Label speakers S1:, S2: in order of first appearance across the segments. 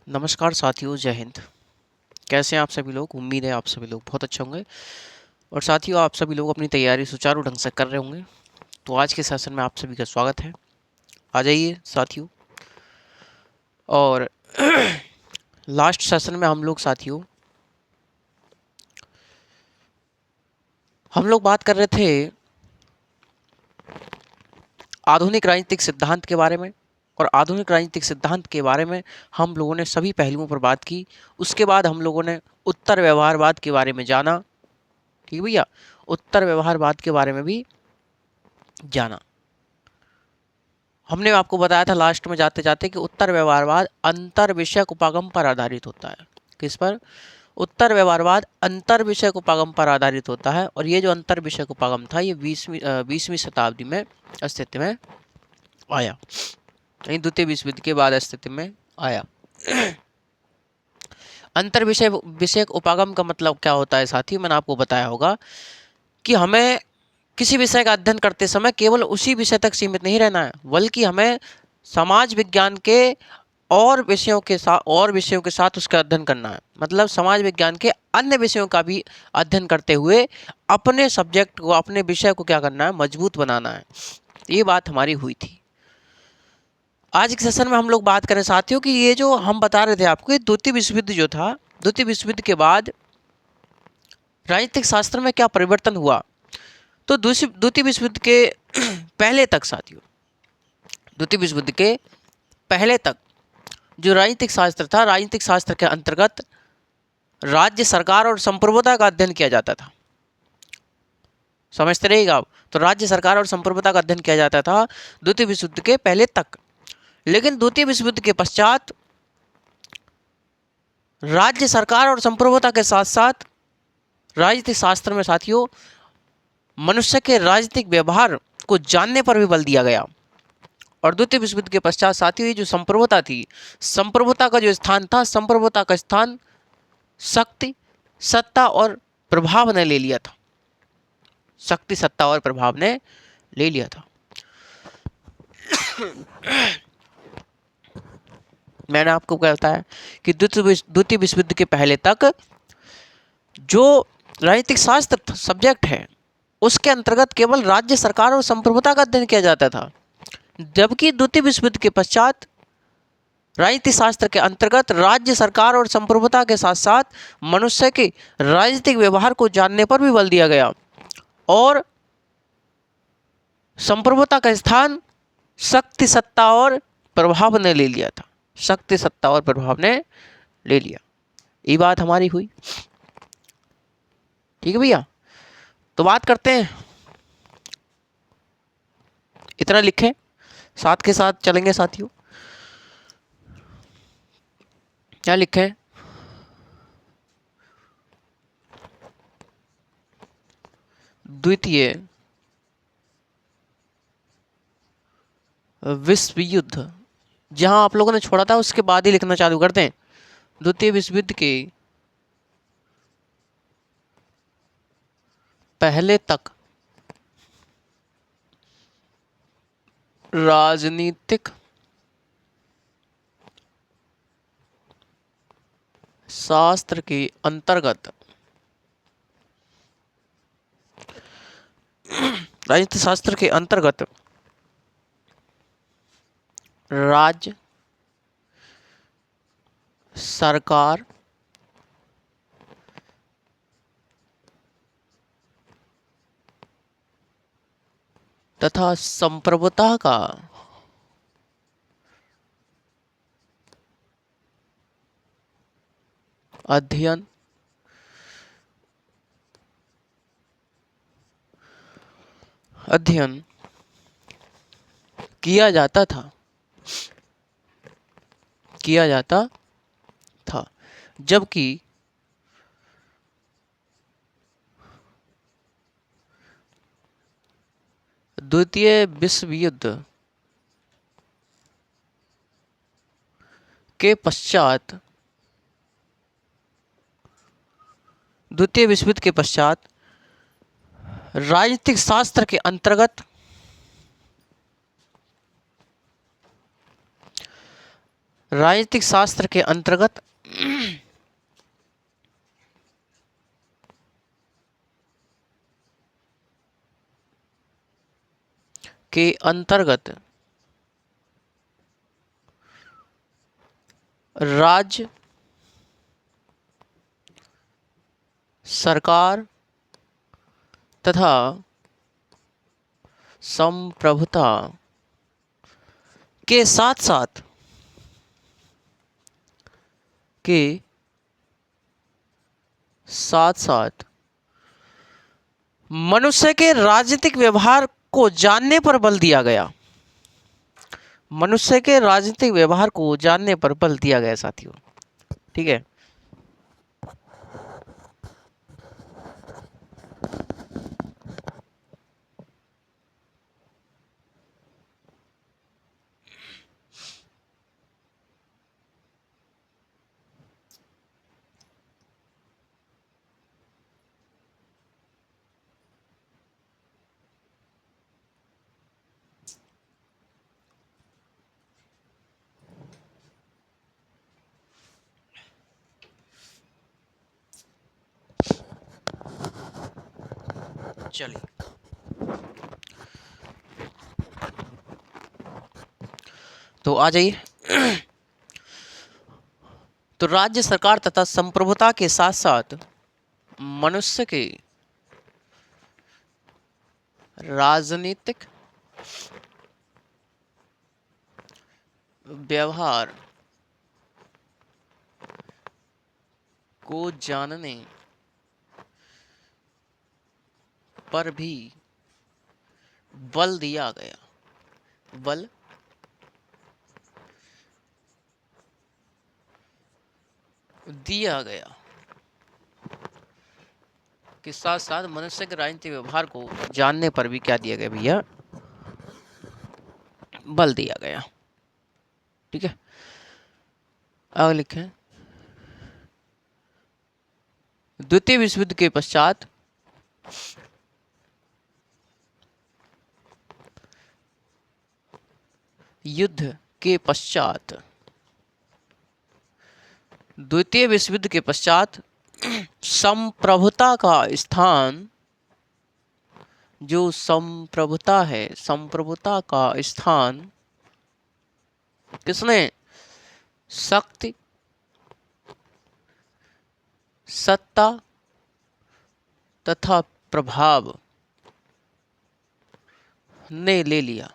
S1: नमस्कार साथियों, जय हिंद। कैसे हैं आप सभी लोग? उम्मीद है आप सभी लोग बहुत अच्छे होंगे और साथियों आप सभी लोग अपनी तैयारी सुचारू ढंग से कर रहे होंगे। तो आज के सेशन में आप सभी का स्वागत है। आ जाइए साथियों। और लास्ट सेशन में हम लोग बात कर रहे थे आधुनिक राजनीतिक सिद्धांत के बारे में। और आधुनिक राजनीतिक सिद्धांत के बारे में हम लोगों ने सभी पहलुओं पर बात की। उसके बाद हम लोगों ने उत्तर व्यवहारवाद के बारे में जाना। ठीक भैया, उत्तर व्यवहारवाद के बारे में भी जाना। हमने आपको बताया था लास्ट में जाते जाते कि उत्तर व्यवहारवाद अंतर विषयक उपागम पर आधारित होता है। किस पर? उत्तर व्यवहारवाद अंतर विषयक उपागम पर आधारित होता है। और ये जो अंतर विषयक उपागम था ये 20वीं शताब्दी में अस्तित्व में आया, यानी द्वितीय विश्व युद्ध के बाद अस्तित्व में आया। अंतर विषयक उपागम का मतलब क्या होता है साथियों? मैंने आपको बताया होगा कि हमें किसी विषय का अध्ययन करते समय केवल उसी विषय तक सीमित नहीं रहना है, बल्कि हमें समाज विज्ञान के और विषयों के साथ उसका अध्ययन करना है। मतलब समाज विज्ञान के अन्य विषयों का भी अध्ययन करते हुए अपने सब्जेक्ट को, अपने विषय को क्या करना है? मजबूत बनाना है। ये बात हमारी हुई थी। आज के सेशन में हम लोग बात करें साथियों कि ये जो हम बता रहे थे आपको, ये द्वितीय विश्व युद्ध जो था, द्वितीय विश्व युद्ध के बाद राजनीतिक शास्त्र में क्या परिवर्तन हुआ। तो द्वितीय विश्व युद्ध के पहले तक साथियों, द्वितीय विश्व युद्ध के पहले तक जो राजनीतिक शास्त्र था, राजनीतिक शास्त्र के अंतर्गत राज्य सरकार और संप्रभुता का अध्ययन किया जाता था। समझते रहिएगा आप। तो राज्य सरकार और संप्रभुता का अध्ययन किया जाता था द्वितीय विश्व युद्ध के पहले तक। लेकिन द्वितीय विश्व युद्ध के पश्चात राज्य सरकार और संप्रभुता के साथ साथ राजनीतिक शास्त्र में साथियों मनुष्य के राजनीतिक व्यवहार को जानने पर भी बल दिया गया। और द्वितीय विश्व युद्ध के पश्चात साथियों ये जो संप्रभुता थी, संप्रभुता का जो स्थान था, संप्रभुता का स्थान शक्ति, सत्ता और प्रभाव ने ले लिया था। शक्ति, सत्ता और प्रभाव ने ले लिया था। मैंने आपको क्या बताया कि द्वितीय विश्व युद्ध के पहले तक जो राजनीतिक शास्त्र सब्जेक्ट है उसके अंतर्गत केवल राज्य सरकार और संप्रभुता का अध्ययन किया जाता था, जबकि द्वितीय विश्व युद्ध के पश्चात राजनीतिक शास्त्र के अंतर्गत राज्य सरकार और संप्रभुता के साथ साथ मनुष्य के राजनीतिक व्यवहार को जानने पर भी बल दिया गया। और संप्रभुता का स्थान शक्ति, सत्ता और प्रभाव ने ले लिया था। शक्ति, सत्ता और प्रभाव ने ले लिया। ये बात हमारी हुई। ठीक है भैया, तो बात करते हैं। इतना लिखें, साथ के साथ चलेंगे साथियों। क्या लिखें? द्वितीय विश्व युद्ध जहां आप लोगों ने छोड़ा था उसके बाद ही लिखना चालू करते हैं। द्वितीय विश्व युद्ध के पहले तक राजनीतिक शास्त्र के अंतर्गत राजनीतिक शास्त्र के अंतर्गत राज्य सरकार तथा संप्रभुता का अध्ययन किया जाता था, जबकि द्वितीय विश्व युद्ध के पश्चात राजनीतिक शास्त्र के अंतर्गत राजनीतिक शास्त्र के अंतर्गत राज्य सरकार तथा संप्रभुता के साथ साथ मनुष्य के राजनीतिक व्यवहार को जानने पर बल दिया गया। मनुष्य के राजनीतिक व्यवहार को जानने पर बल दिया गया साथियों। ठीक है, चलिए तो आ जाइए। तो राज्य सरकार तथा संप्रभुता के साथ साथ मनुष्य के राजनीतिक व्यवहार को जानने पर भी बल दिया गया। बल दिया गया के साथ साथ मनुष्य के राजनीतिक व्यवहार को जानने पर भी क्या दिया गया भैया? बल दिया गया। ठीक है, आगे लिखें। द्वितीय विश्व युद्ध के पश्चात द्वितीय विश्व युद्ध के पश्चात संप्रभुता का स्थान, जो संप्रभुता है, संप्रभुता का स्थान किसने? शक्ति, सत्ता तथा प्रभाव ने ले लिया।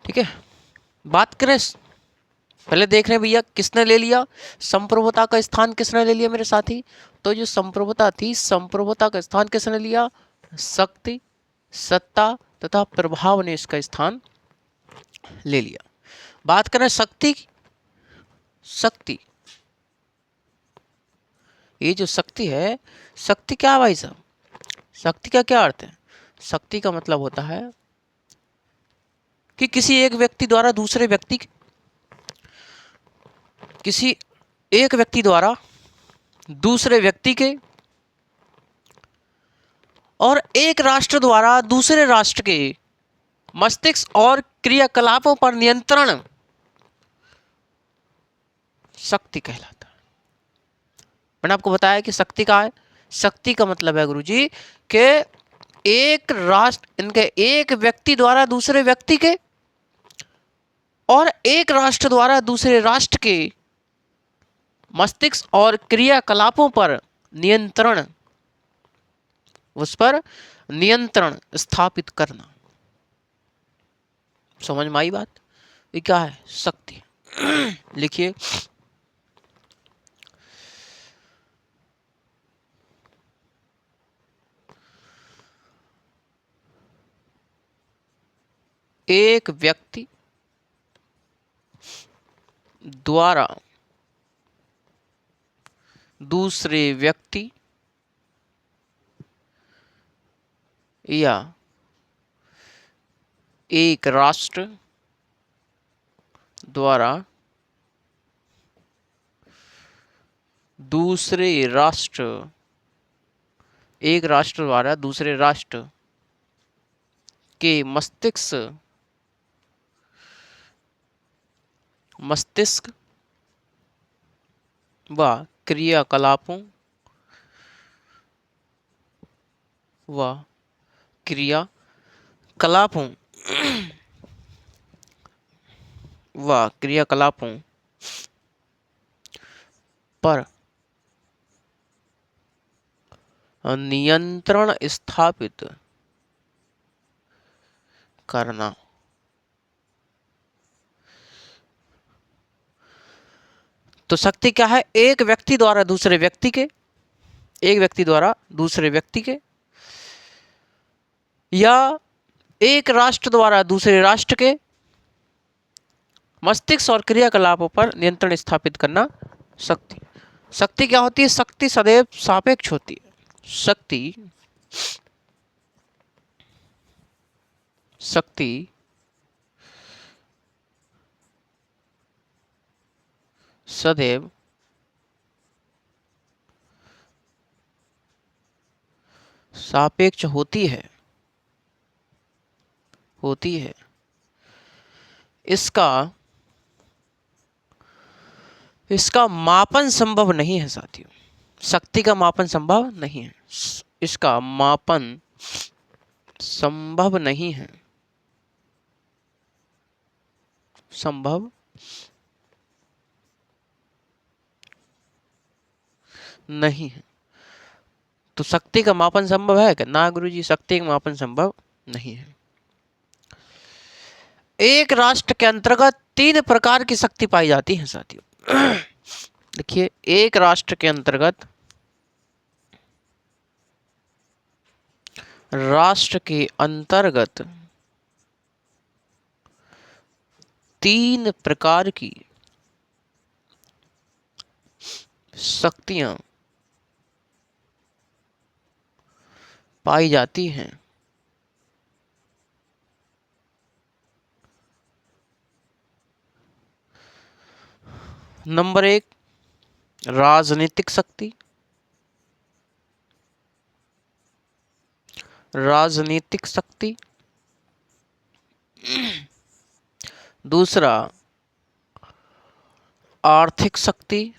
S1: ठीक है, बात करें, पहले देख रहे हैं भैया किसने ले लिया, संप्रभुता का स्थान किसने ले लिया मेरे साथी? तो जो संप्रभुता थी, संप्रभुता का स्थान किसने लिया? शक्ति, सत्ता तथा प्रभाव ने इसका स्थान ले लिया। बात करें शक्ति की, शक्ति, ये जो शक्ति है, शक्ति क्या है भाई साहब? शक्ति का क्या अर्थ है? शक्ति का मतलब होता है कि किसी एक व्यक्ति द्वारा दूसरे व्यक्ति, किसी एक व्यक्ति द्वारा दूसरे व्यक्ति के और एक राष्ट्र द्वारा दूसरे राष्ट्र के मस्तिष्क और क्रियाकलापों पर नियंत्रण शक्ति कहलाता है। मैंने आपको बताया कि शक्ति का है, शक्ति का मतलब है गुरुजी कि एक राष्ट्र, इनके एक व्यक्ति द्वारा दूसरे व्यक्ति के और एक राष्ट्र द्वारा दूसरे राष्ट्र के मस्तिष्क और क्रियाकलापों पर नियंत्रण, उस पर नियंत्रण स्थापित करना। समझ में आई बात? ये क्या है? शक्ति। लिखिए, एक व्यक्ति द्वारा दूसरे व्यक्ति या एक राष्ट्र द्वारा दूसरे राष्ट्र एक राष्ट्र द्वारा दूसरे राष्ट्र के मस्तिष्क व क्रियाकलापों व क्रियाकलापों पर नियंत्रण स्थापित करना। तो शक्ति क्या है? एक व्यक्ति द्वारा दूसरे व्यक्ति के या एक राष्ट्र द्वारा दूसरे राष्ट्र के मस्तिष्क और क्रियाकलापों पर नियंत्रण स्थापित करना शक्ति क्या होती है? शक्ति सदैव सापेक्ष होती है। शक्ति सदैव सापेक्ष होती है। इसका मापन संभव नहीं है साथियों। शक्ति का मापन संभव नहीं है। इसका मापन संभव नहीं है। तो शक्ति का मापन संभव है क्या? ना गुरुजी, शक्ति का मापन संभव नहीं है। एक राष्ट्र के अंतर्गत 3 प्रकार की शक्ति पाई जाती है साथियों। देखिए, एक राष्ट्र के अंतर्गत 3 प्रकार की शक्तियां पाई जाती हैं। नंबर 1, राजनीतिक शक्ति। दूसरा, आर्थिक शक्ति।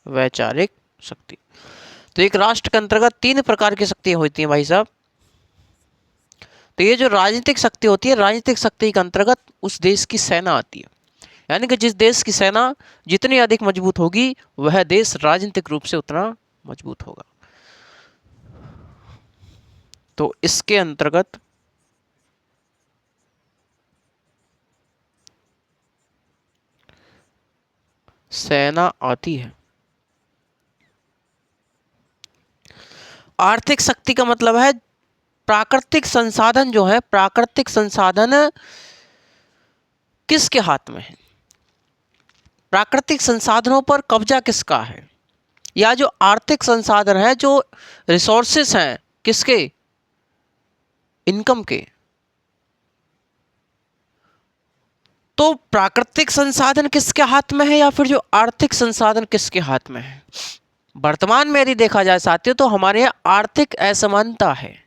S1: वैचारिक शक्ति। तो एक राष्ट्र के अंतर्गत 3 प्रकार की शक्तियां होती हैं भाई साहब। तो ये जो राजनीतिक शक्ति होती है, राजनीतिक शक्ति के अंतर्गत उस देश की सेना आती है। यानी कि जिस देश की सेना जितनी अधिक मजबूत होगी, वह देश राजनीतिक रूप से उतना मजबूत होगा। तो इसके अंतर्गत सेना आती है। आर्थिक शक्ति का मतलब है प्राकृतिक संसाधन जो है, प्राकृतिक संसाधन किसके हाथ में है? प्राकृतिक संसाधनों पर कब्जा किसका है? या जो आर्थिक संसाधन है, जो रिसोर्सेस हैं, किसके? इनकम के। तो प्राकृतिक संसाधन किसके हाथ में है या फिर जो आर्थिक संसाधन किसके हाथ में है? वर्तमान में यदि देखा जाए साथियों, तो हमारे यहाँ आर्थिक असमानता है।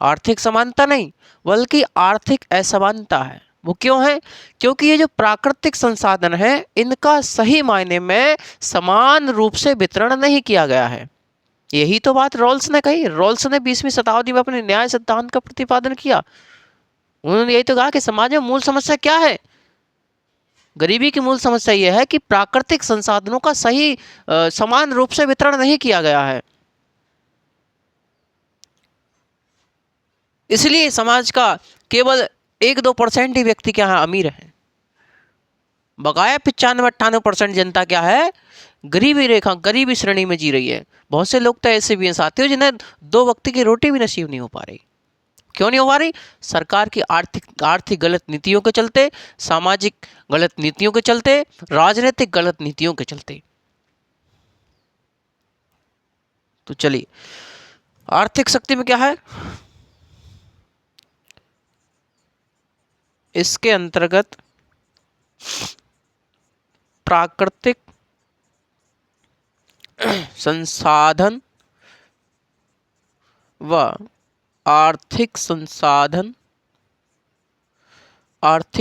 S1: आर्थिक समानता नहीं, बल्कि आर्थिक असमानता है। वो क्यों है? क्योंकि ये जो प्राकृतिक संसाधन है, इनका सही मायने में समान रूप से वितरण नहीं किया गया है। यही तो बात रॉल्स ने कही। रॉल्स ने 20वीं शताब्दी में अपने न्याय सिद्धांत का प्रतिपादन किया। उन्होंने यही तो कहा कि समाज में मूल समस्या क्या है? गरीबी की मूल समस्या यह है कि प्राकृतिक संसाधनों का सही समान रूप से वितरण नहीं किया गया है। इसलिए समाज का केवल 1-2% ही व्यक्ति क्या है? अमीर है। बकाया 95-98% जनता क्या है? गरीबी रेखा, गरीबी श्रेणी में जी रही है। बहुत से लोग तो ऐसे भी हैं साथियों जिन्हें 2 वक्त की रोटी भी नसीब नहीं हो पा रही। क्यों नहीं हो पा रही? सरकार की आर्थिक गलत नीतियों के चलते, सामाजिक गलत नीतियों के चलते, राजनीतिक गलत नीतियों के चलते। तो चलिए, आर्थिक शक्ति में क्या है, इसके अंतर्गत प्राकृतिक संसाधन व आर्थिक संसाधन आते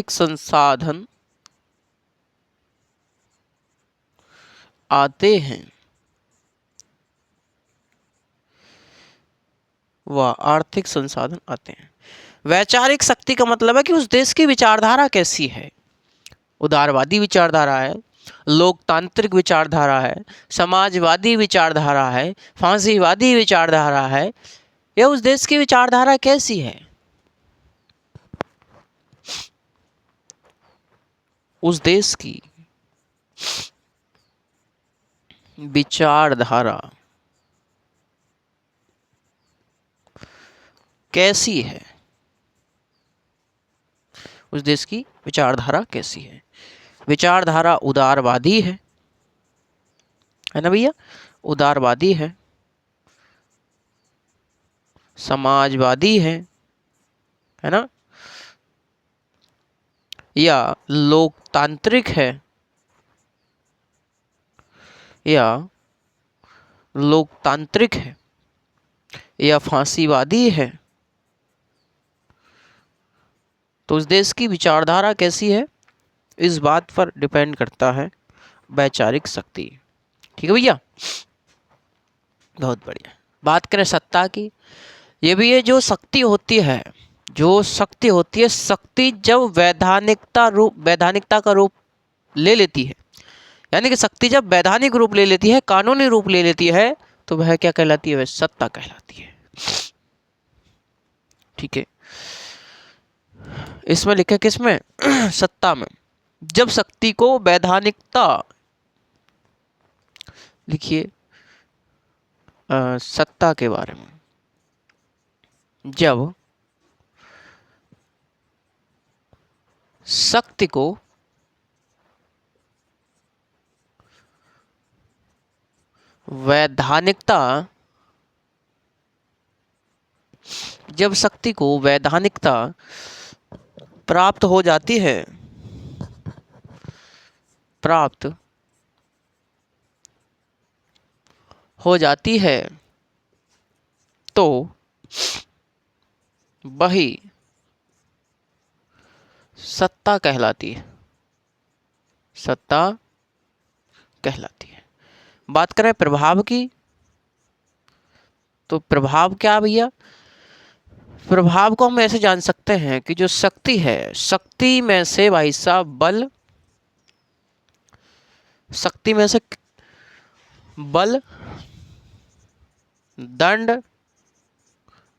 S1: हैं, आर्थिक संसाधन आते हैं। वैचारिक शक्ति का मतलब है कि उस देश की विचारधारा कैसी है, उदारवादी विचारधारा है, लोकतांत्रिक विचारधारा है, समाजवादी विचारधारा है, फांसीवादी विचारधारा है, या उस देश की विचारधारा कैसी है, उस देश की विचारधारा कैसी है, उस देश की विचारधारा कैसी है। विचारधारा उदारवादी है ना भैया, उदारवादी है, समाजवादी है ना, या लोकतांत्रिक है, या फांसीवादी है। तो उस देश की विचारधारा कैसी है, इस बात पर डिपेंड करता है वैचारिक शक्ति। ठीक है भैया, बहुत बढ़िया। बात करें सत्ता की, ये भी, ये जो शक्ति होती है, शक्ति जब वैधानिकता का रूप ले लेती है, यानी कि शक्ति जब वैधानिक रूप ले लेती है, कानूनी रूप ले लेती है, तो वह क्या कहलाती है, वह सत्ता कहलाती है। ठीक है, इसमें लिखे किसमें सत्ता में, जब शक्ति को वैधानिकता, लिखिए सत्ता के बारे में, जब शक्ति को वैधानिकता प्राप्त हो जाती है, तो वही सत्ता कहलाती है। बात करें प्रभाव की, तो प्रभाव क्या भैया, प्रभाव को हम ऐसे जान सकते हैं कि जो शक्ति है, शक्ति में से भाई साहब बल, दंड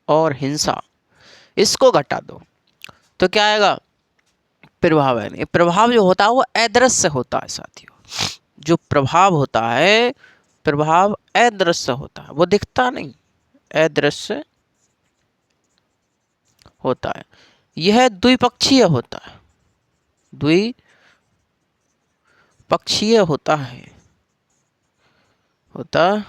S1: और हिंसा, इसको घटा दो तो क्या आएगा, प्रभाव है। प्रभाव जो होता है वो अदृश्य होता है साथियों, जो प्रभाव होता है, प्रभाव अदृश्य होता है, वो दिखता नहीं, अदृश्य होता है। यह द्विपक्षीय होता है, होता है।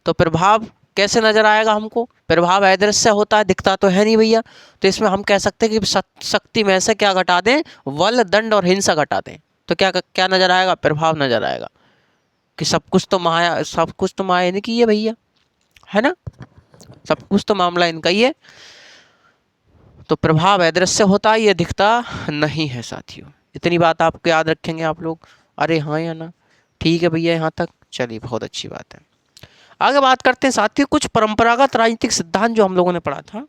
S1: तो प्रभाव कैसे नजर आएगा हमको, प्रभाव अदृश्य होता है, दिखता तो है नहीं भैया, तो इसमें हम कह सकते हैं कि शक्ति में से क्या घटा दें, बल, दंड और हिंसा घटा दें, तो क्या नजर आएगा, प्रभाव नजर आएगा कि सब कुछ तो माया इनकी है भैया, है ना, सब कुछ तो मामला इनका ही है। तो प्रभाव अदृश्य होता है, ये दिखता नहीं है साथियों। इतनी बात आपको याद रखेंगे आप लोग, अरे हाँ या ना, ठीक है भैया, यहाँ तक चलिए, बहुत अच्छी बात है। आगे बात करते हैं साथियों कुछ परंपरागत राजनीतिक सिद्धांत जो हम लोगों ने पढ़ा था।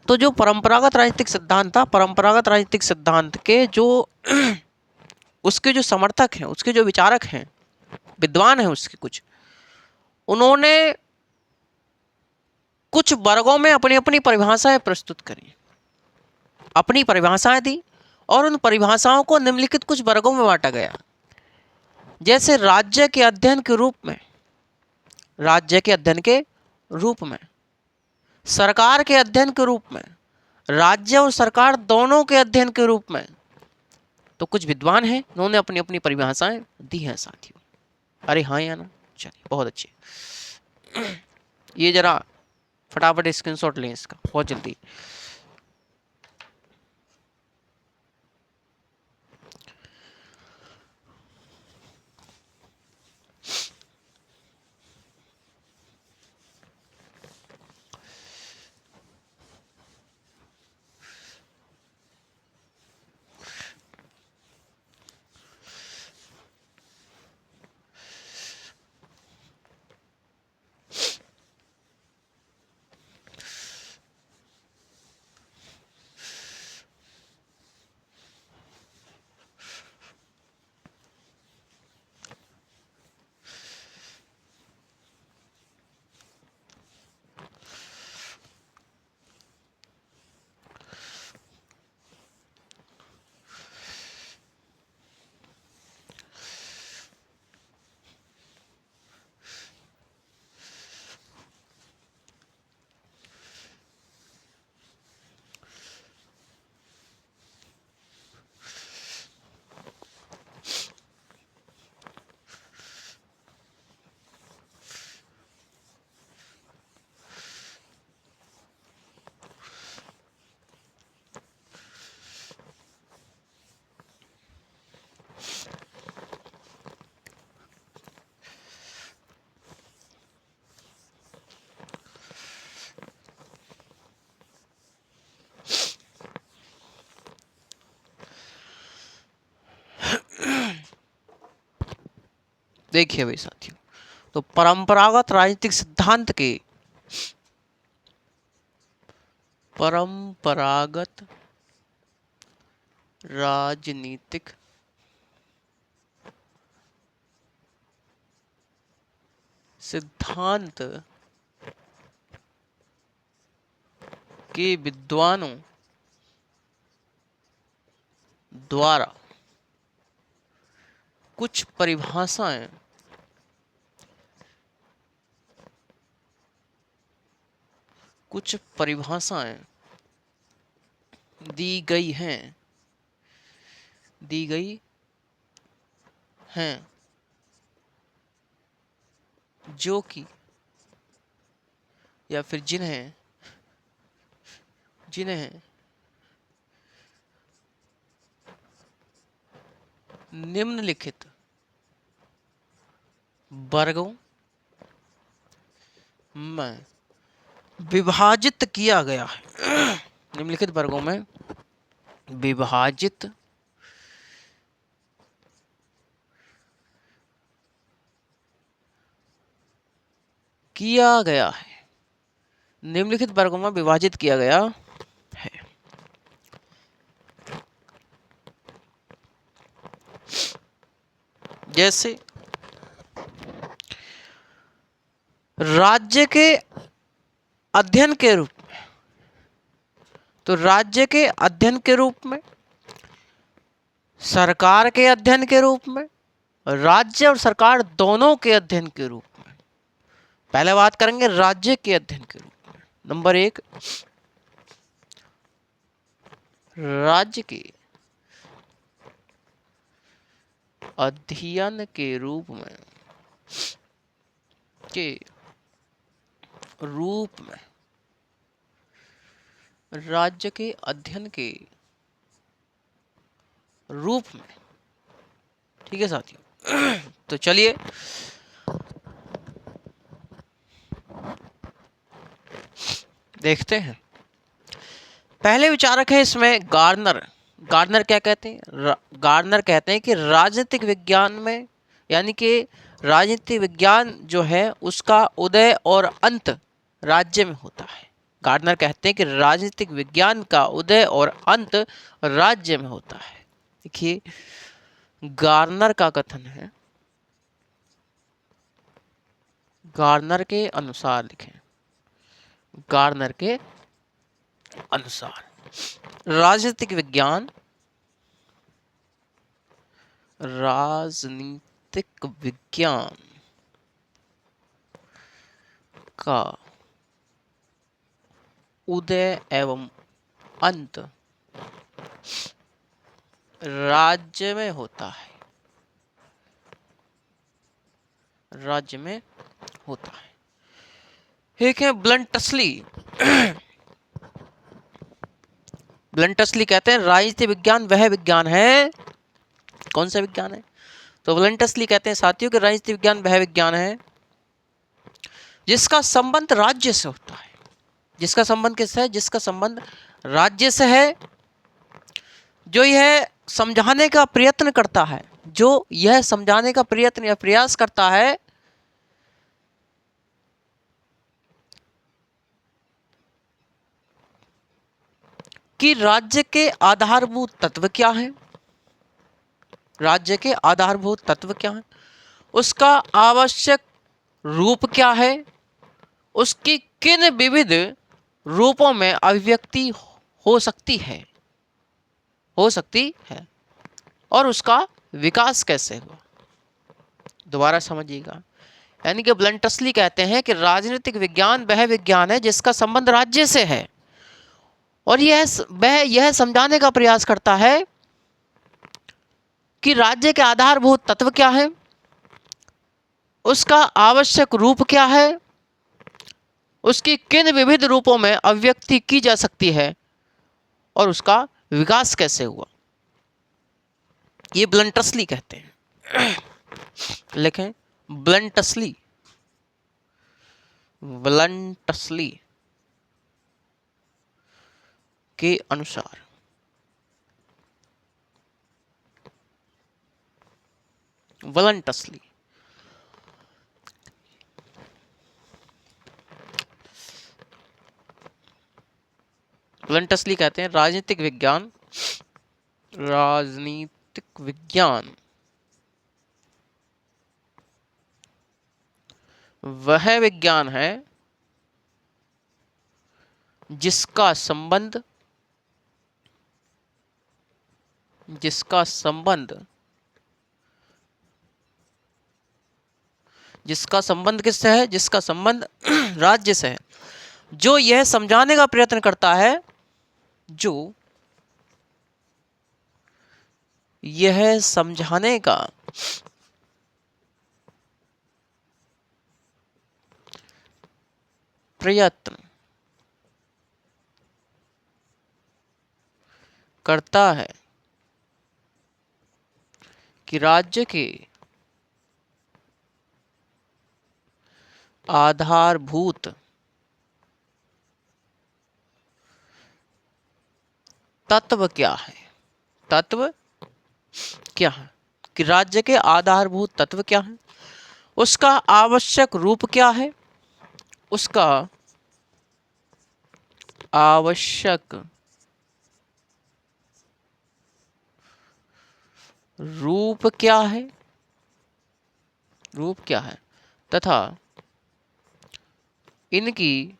S1: तो जो परंपरागत राजनीतिक सिद्धांत था, परंपरागत राजनीतिक सिद्धांत के जो उसके जो समर्थक हैं, उसके जो विचारक हैं, विद्वान हैं उसके कुछ, उन्होंने कुछ वर्गों में अपनी अपनी परिभाषाएं प्रस्तुत करी, अपनी परिभाषाएं दी, और उन परिभाषाओं को निम्नलिखित कुछ वर्गों में बांटा गया। जैसे राज्य के अध्ययन के रूप में, सरकार के अध्ययन के रूप में, राज्य और सरकार दोनों के अध्ययन के रूप में, तो कुछ विद्वान हैं, उन्होंने अपनी अपनी परिभाषाएं दी हैं साथियों, अरे हाँ या ना, चलिए बहुत अच्छे। ये जरा फटाफट स्क्रीनशॉट लें इसका बहुत जल्दी। देखिए भाई साथियों, तो परंपरागत राजनीतिक सिद्धांत के परंपरागत राजनीतिक सिद्धांत के विद्वानों द्वारा कुछ परिभाषाएं दी गई हैं जो कि या फिर जिन्हें निम्नलिखित वर्गों में विभाजित किया गया है। निम्नलिखित वर्गों में विभाजित किया गया है। निम्नलिखित वर्गों में विभाजित किया गया है। जैसे राज्य के अध्ययन के रूप में, तो राज्य के अध्ययन के रूप में, सरकार के अध्ययन के रूप में, राज्य और सरकार दोनों के अध्ययन के रूप में। पहले बात करेंगे राज्य के अध्ययन के रूप में। नंबर 1, राज्य के अध्ययन के रूप में राज्य के अध्ययन के रूप में। ठीक है साथियों, तो चलिए देखते हैं। पहले विचारक है इसमें गार्नर। गार्नर क्या कहते हैं? गार्नर कहते हैं कि राजनीतिक विज्ञान में, यानी कि राजनीतिक विज्ञान जो है उसका उदय और अंत राज्य में होता है। गार्नर कहते हैं कि राजनीतिक विज्ञान का उदय और अंत राज्य में होता है। देखिए गार्नर का कथन है, गार्नर के अनुसार लिखें, गार्नर के अनुसार राजनीतिक विज्ञान का उदय एवं अंत राज्य में होता है। राज्य में होता है। एक है ब्लंटसली। ब्लंटसली कहते हैं राजनीति विज्ञान वह विज्ञान है, कौन सा विज्ञान है? तो ब्लंटसली कहते हैं साथियों कि राजनीति विज्ञान वह विज्ञान है जिसका संबंध राज्य से होता है। जिसका संबंध किससे है? जिसका संबंध राज्य से है, जो यह समझाने का प्रयत्न करता है, जो यह समझाने का प्रयत्न या प्रयास करता है कि राज्य के आधारभूत तत्व क्या हैं, राज्य के आधारभूत तत्व क्या हैं, उसका आवश्यक रूप क्या है, उसकी किन विविध रूपों में अभिव्यक्ति हो सकती है, और उसका विकास कैसे हुआ। दोबारा समझिएगा, यानी कि ब्लंटसली कहते हैं कि राजनीतिक विज्ञान वह विज्ञान है जिसका संबंध राज्य से है, और यह समझाने का प्रयास करता है कि राज्य के आधारभूत तत्व क्या है, उसका आवश्यक रूप क्या है, उसकी किन विविध रूपों में अभिव्यक्ति की जा सकती है, और उसका विकास कैसे हुआ। ये ब्लंटसली कहते हैं। लिखें ब्लंटसली, ब्लंटसली के अनुसार ब्लंटसली ब्लंटसली कहते हैं राजनीतिक विज्ञान वह विज्ञान है जिसका संबंध किससे है? जिसका संबंध राज्य से है, जो यह समझाने का प्रयत्न करता है, जो यह समझाने का प्रयत्न करता है कि राज्य के आधारभूत तत्व क्या है, कि राज्य के आधारभूत तत्व क्या है, उसका आवश्यक रूप क्या है, उसका आवश्यक रूप क्या है, तथा इनकी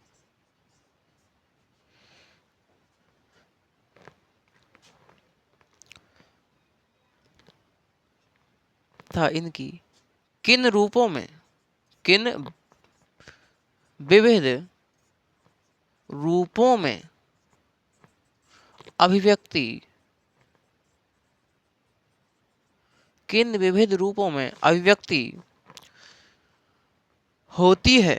S1: किन रूपों में, किन विविध रूपों में अभिव्यक्ति, किन विविध रूपों में अभिव्यक्ति होती है,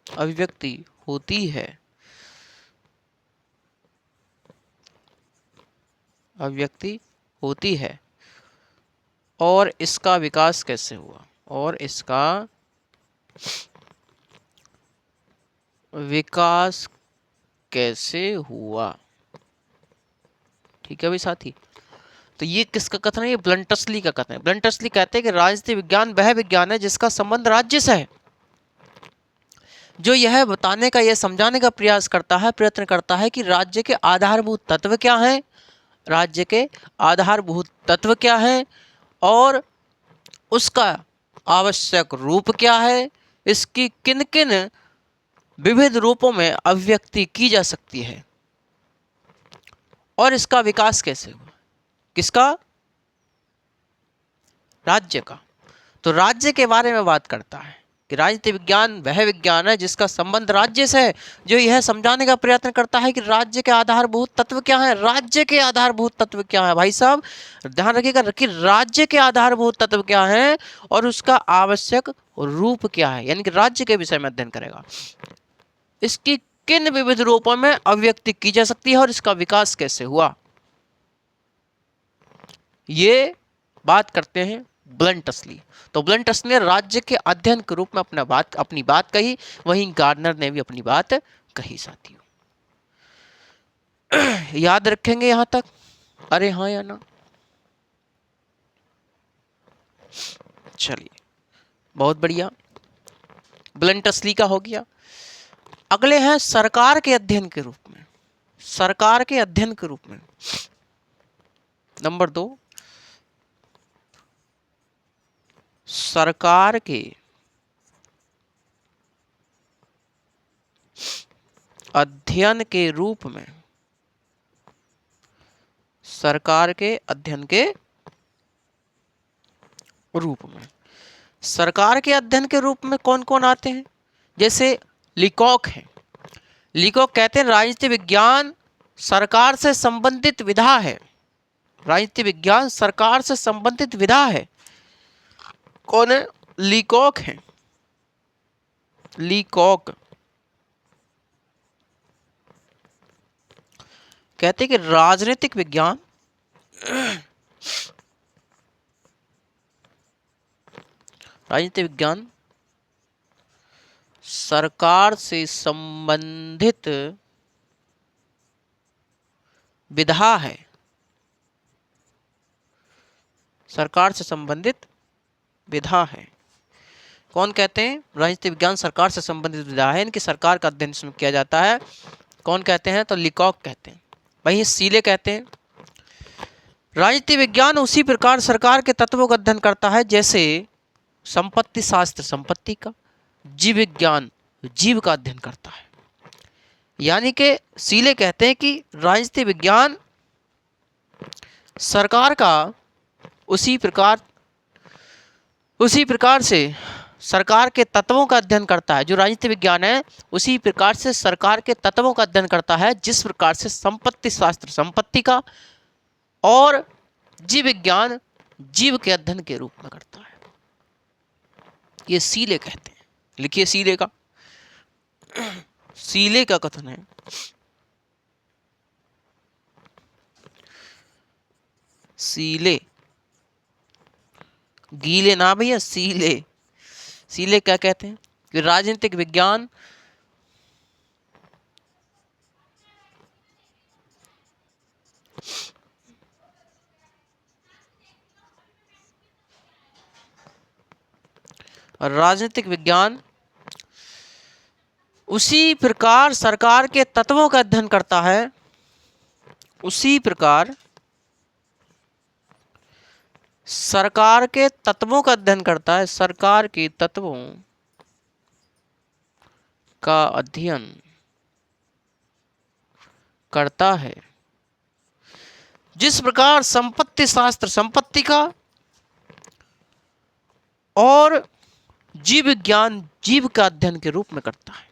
S1: अभिव्यक्ति होती है, अभिव्यक्ति होती है, और इसका विकास कैसे हुआ, और इसका विकास कैसे हुआ। ठीक है भाई साथी, तो ये किसका कथन है? ये ब्लंटसली का कथन है। ब्लंटसली कहते हैं कि राजनीति विज्ञान वह विज्ञान है जिसका संबंध राज्य से है, जो यह बताने का, यह समझाने का प्रयत्न करता है कि राज्य के आधारभूत तत्व क्या हैं, राज्य के आधारभूत तत्व क्या हैं, और उसका आवश्यक रूप क्या है, इसकी किन किन विविध रूपों में अभिव्यक्ति की जा सकती है, और इसका विकास कैसे हुआ। किसका? राज्य का। तो राज्य के बारे में बात करता है, कि राजनीति विज्ञान वह विज्ञान है जिसका संबंध राज्य से है, जो यह समझाने का प्रयत्न करता है कि राज्य के आधारभूत तत्व क्या है। राज्य के आधारभूत तत्व क्या है भाई साहब, ध्यान रखिएगा कि राज्य के आधारभूत तत्व क्या है और उसका आवश्यक रूप क्या है, यानी कि राज्य के विषय में अध्ययन करेगा। इसकी किन विविध रूपों में अभिव्यक्ति की जा सकती है और इसका विकास कैसे हुआ, ये बात करते हैं ब्लंटसली। तो ब्लंटसली ने राज्य के अध्ययन के रूप में अपनी बात कही, वहीं गार्डनर ने भी अपनी बात कही साथियों। याद रखेंगे यहां तक? अरे हाँ या ना? चलिए बहुत बढ़िया, ब्लंटसली का हो गया। अगले हैं सरकार के अध्ययन के रूप में। सरकार के अध्ययन के रूप में नंबर 2, सरकार के अध्ययन के रूप में। सरकार के अध्ययन के रूप में, सरकार के अध्ययन के रूप में कौन कौन आते हैं? जैसे लीकॉक है। लीकॉक कहते हैं राजनीति विज्ञान सरकार से संबंधित विधा है। राजनीति विज्ञान सरकार से संबंधित विधा है। कौन है? लीकॉक है। लीकॉक कहते हैं कि राजनीतिक विज्ञान राजनीतिक विज्ञान सरकार से संबंधित विधा है। सरकार से संबंधित विधा है। कौन कहते हैं? राजनीतिक विज्ञान सरकार से संबंधित विधा है, इनकी सरकार का अध्ययन इसमें किया जाता है। कौन कहते हैं? तो लीकॉक कहते हैं। वहीं सीले कहते हैं राजनीति विज्ञान उसी प्रकार सरकार के तत्वों का अध्ययन करता है जैसे संपत्ति शास्त्र संपत्ति का, जीव विज्ञान जीव का अध्ययन करता है। यानी कि सीले कहते हैं कि राजनीति विज्ञान सरकार का उसी प्रकार से सरकार के तत्वों का अध्ययन करता है। जो राजनीति विज्ञान है उसी प्रकार से सरकार के तत्वों का अध्ययन करता है जिस प्रकार से संपत्ति शास्त्र संपत्ति का और जीव विज्ञान जीव के अध्ययन के रूप में करता है। ये सीले कहते हैं। लिखिए सीले का। सीले का कथन है सीले, गीले ना भैया, सीले। सीले क्या कहते हैं कि राजनीतिक विज्ञान उसी प्रकार सरकार के तत्वों का अध्ययन करता है। उसी प्रकार सरकार के तत्वों का अध्ययन करता है। सरकार के तत्वों का अध्ययन करता है जिस प्रकार संपत्ति शास्त्र संपत्ति का और जीव विज्ञान जीव का अध्ययन के रूप में करता है।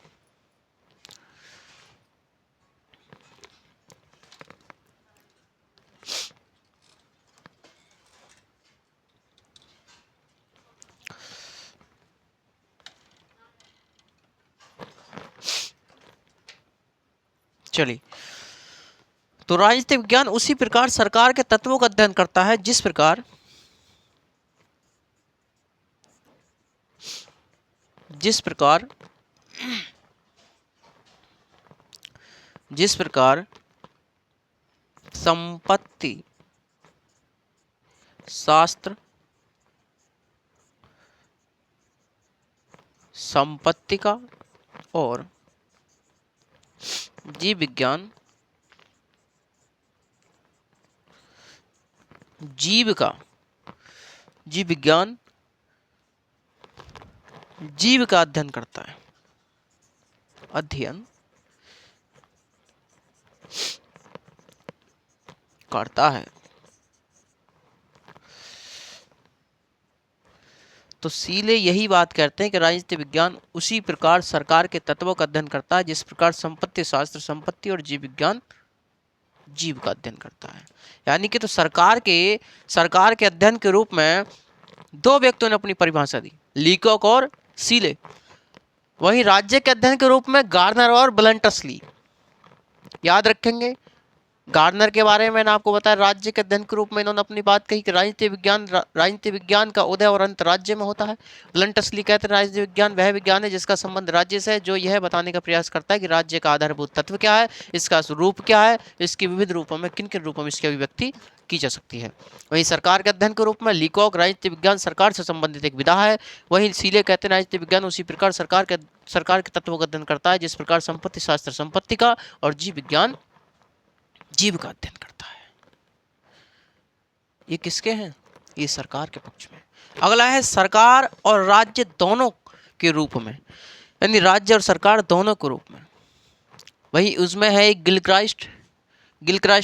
S1: चलिए, तो राजनीतिक विज्ञान उसी प्रकार सरकार के तत्वों का अध्ययन करता है जिस प्रकार संपत्ति शास्त्र संपत्ति का और जीव विज्ञान जीव विज्ञान जीव का अध्ययन करता है। अध्ययन करता है। तो सीले यही बात कहते हैं कि राजनीति विज्ञान उसी प्रकार सरकार के तत्वों का अध्ययन करता है जिस प्रकार संपत्ति शास्त्र संपत्ति और जीव विज्ञान जीव का अध्ययन करता है। यानी कि तो सरकार के अध्ययन के रूप में दो व्यक्तियों ने अपनी परिभाषा दी, लीकॉक और सीले। वहीं राज्य के अध्ययन के रूप में गार्नर और ब्लंटसली। याद रखेंगे, गार्नर के बारे में मैंने आपको बताया, राज्य के अध्ययन के रूप में इन्होंने अपनी बात कही कि राजनीति विज्ञान का उदय और अंत राज्य में होता है। ब्लंटसली कहते हैं राजनीति विज्ञान वह विज्ञान है जिसका संबंध राज्य से है, जो यह बताने का प्रयास करता है कि राज्य का आधारभूत तत्व क्या है, इसका स्वरूप क्या है, इसके विविध रूपों में किन किन रूपों में इसकी अभिव्यक्ति की जा सकती है। वहीं सरकार के अध्ययन के रूप में लीकॉक राजनीति विज्ञान सरकार से संबंधित एक विधा है। वहीं सीले कहते हैं राजनीति विज्ञान उसी प्रकार सरकार के तत्वों का अध्ययन करता है जिस प्रकार संपत्ति शास्त्र संपत्ति का और जीव विज्ञान जीव का अध्ययन करता है। ये किसके हैं? ये सरकार के पक्ष में। अगला है सरकार और राज्य दोनों के रूप में, यानी राज्य और सरकार दोनों के रूप में। वही उसमें है एक गिलक्राइस्ट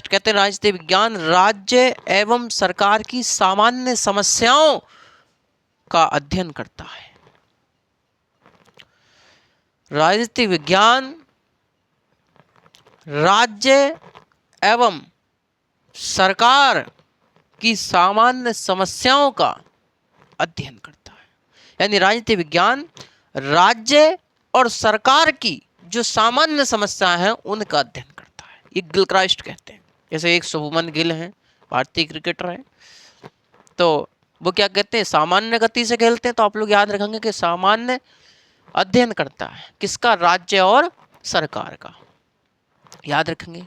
S1: कहते हैं राजनीति विज्ञान राज्य एवं सरकार की सामान्य समस्याओं का अध्ययन करता है। राजनीति विज्ञान राज्य एवं सरकार की सामान्य समस्याओं का अध्ययन करता है। यानी राजनीति विज्ञान राज्य और सरकार की जो सामान्य समस्याएं हैं उनका अध्ययन करता है। ये गिलक्राइस्ट कहते हैं। जैसे एक शुभमन गिल हैं, भारतीय क्रिकेटर हैं, तो वो क्या कहते हैं, सामान्य गति से खेलते हैं। तो आप लोग याद रखेंगे कि सामान्य अध्ययन करता है किसका? राज्य और सरकार का। याद रखेंगे।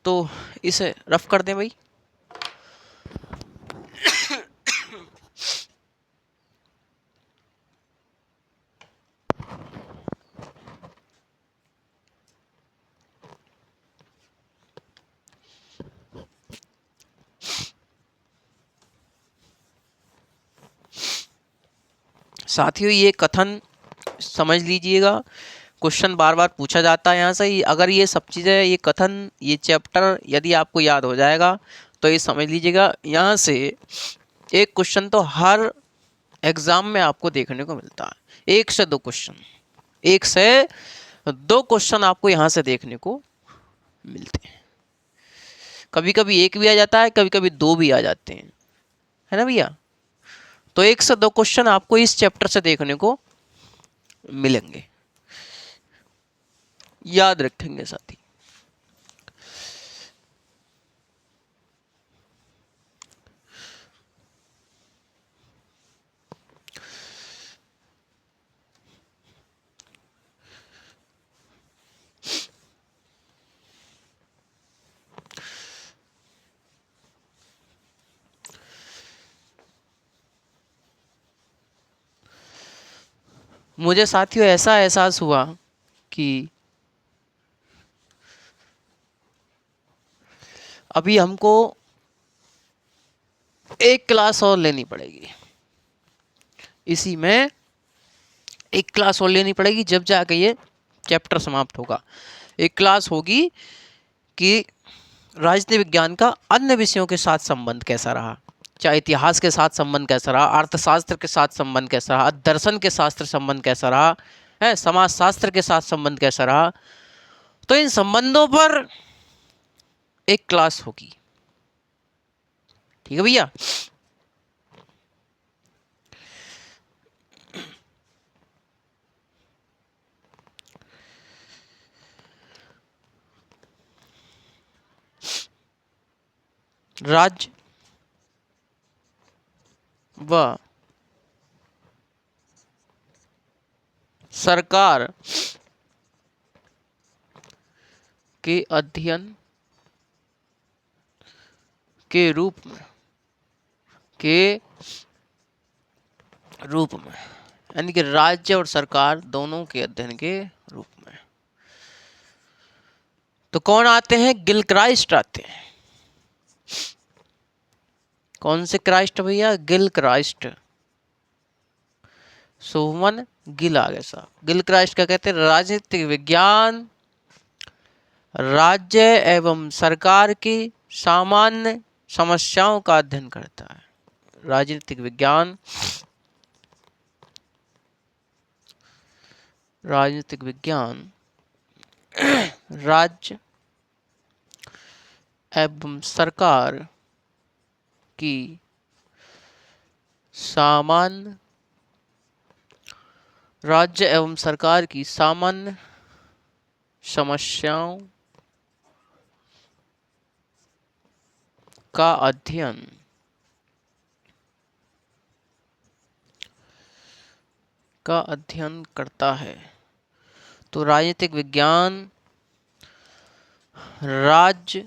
S1: तो इसे रफ कर दें भाई। साथियों, ये कथन समझ लीजिएगा, क्वेश्चन बार बार पूछा जाता है यहाँ से। अगर ये सब चीज़ें, ये कथन, ये चैप्टर यदि आपको याद हो जाएगा तो ये समझ लीजिएगा यहाँ से एक क्वेश्चन तो हर एग्जाम में आपको देखने को मिलता है। 1 से 2 क्वेश्चन, 1 से 2 क्वेश्चन आपको यहाँ से देखने को मिलते हैं। कभी कभी 1 भी आ जाता है, कभी कभी 2 भी आ जाते हैं, है ना भैया। तो 1 से 2 क्वेश्चन आपको इस चैप्टर से देखने को मिलेंगे, याद रखेंगे साथी। मुझे साथियों ऐसा एहसास हुआ कि अभी हमको एक क्लास और लेनी पड़ेगी, इसी में एक क्लास और लेनी पड़ेगी, जब जाके ये चैप्टर समाप्त होगा। एक क्लास होगी कि राजनीति विज्ञान का अन्य विषयों के साथ संबंध कैसा रहा, चाहे इतिहास के साथ संबंध कैसा रहा, अर्थशास्त्र के साथ संबंध कैसा रहा, दर्शन के शास्त्र संबंध कैसा रहा है, समाजशास्त्र के साथ संबंध कैसा रहा। तो इन संबंधों पर एक क्लास होगी, ठीक है भैया। राज्य व सरकार के अध्ययन के रूप में यानी कि राज्य और सरकार दोनों के अध्ययन के रूप में। तो कौन आते हैं? गिलक्राइस्ट आते हैं। कौन से क्राइस्ट भैया? गिलक्राइस्ट। शुभमन गिल आ गए साहब। गिलक्राइस्ट क्या कहते हैं? राजनीतिक विज्ञान राज्य एवं सरकार की सामान्य समस्याओं का अध्ययन करता है। राजनीतिक विज्ञान, राजनीतिक विज्ञान राज्य एवं सरकार की सामान्य, राज्य एवं सरकार की सामान्य समस्याओं का अध्ययन करता है। तो राजनीतिक विज्ञान राज्य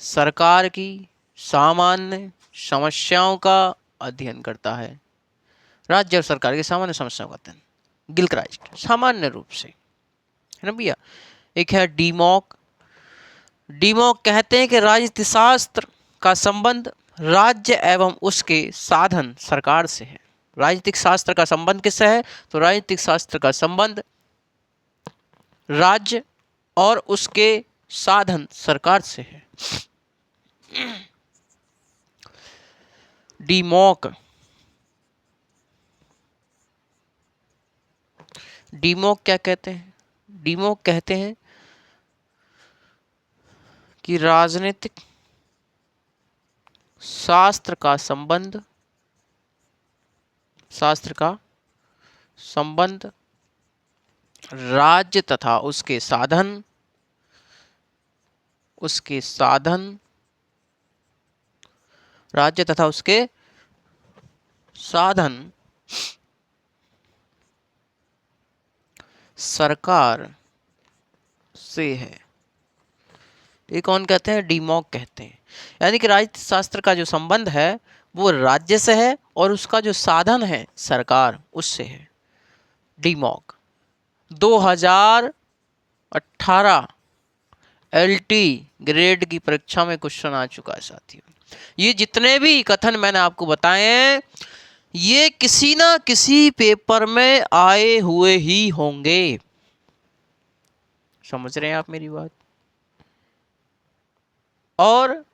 S1: सरकार की सामान्य समस्याओं का अध्ययन करता है। राज्य और सरकार की सामान्य समस्याओं का अध्ययन, गिलक्राइस्ट, सामान्य रूप से, है ना भैया। एक है डीमॉक। डीमॉक कहते हैं कि राजनीति शास्त्र का संबंध राज्य एवं उसके साधन सरकार से है। राजनीतिक शास्त्र का संबंध किससे है? तो राजनीतिक शास्त्र का संबंध राज्य और उसके साधन सरकार से है। डीमॉक, डीमॉक क्या कहते हैं? डीमॉक कहते हैं कि राजनीतिक शास्त्र का संबंध राज्य तथा उसके साधन सरकार से है। ये कौन कहते हैं? डीमॉक कहते हैं। यानी कि राजनीति शास्त्र का जो संबंध है वो राज्य से है और उसका जो साधन है सरकार, उससे है। डीमॉक 2018 LT ग्रेड की परीक्षा में क्वेश्चन आ चुका है साथियों। ये जितने भी कथन मैंने आपको बताए हैं ये किसी ना किसी पेपर में आए हुए ही होंगे। समझ रहे हैं आप मेरी बात? और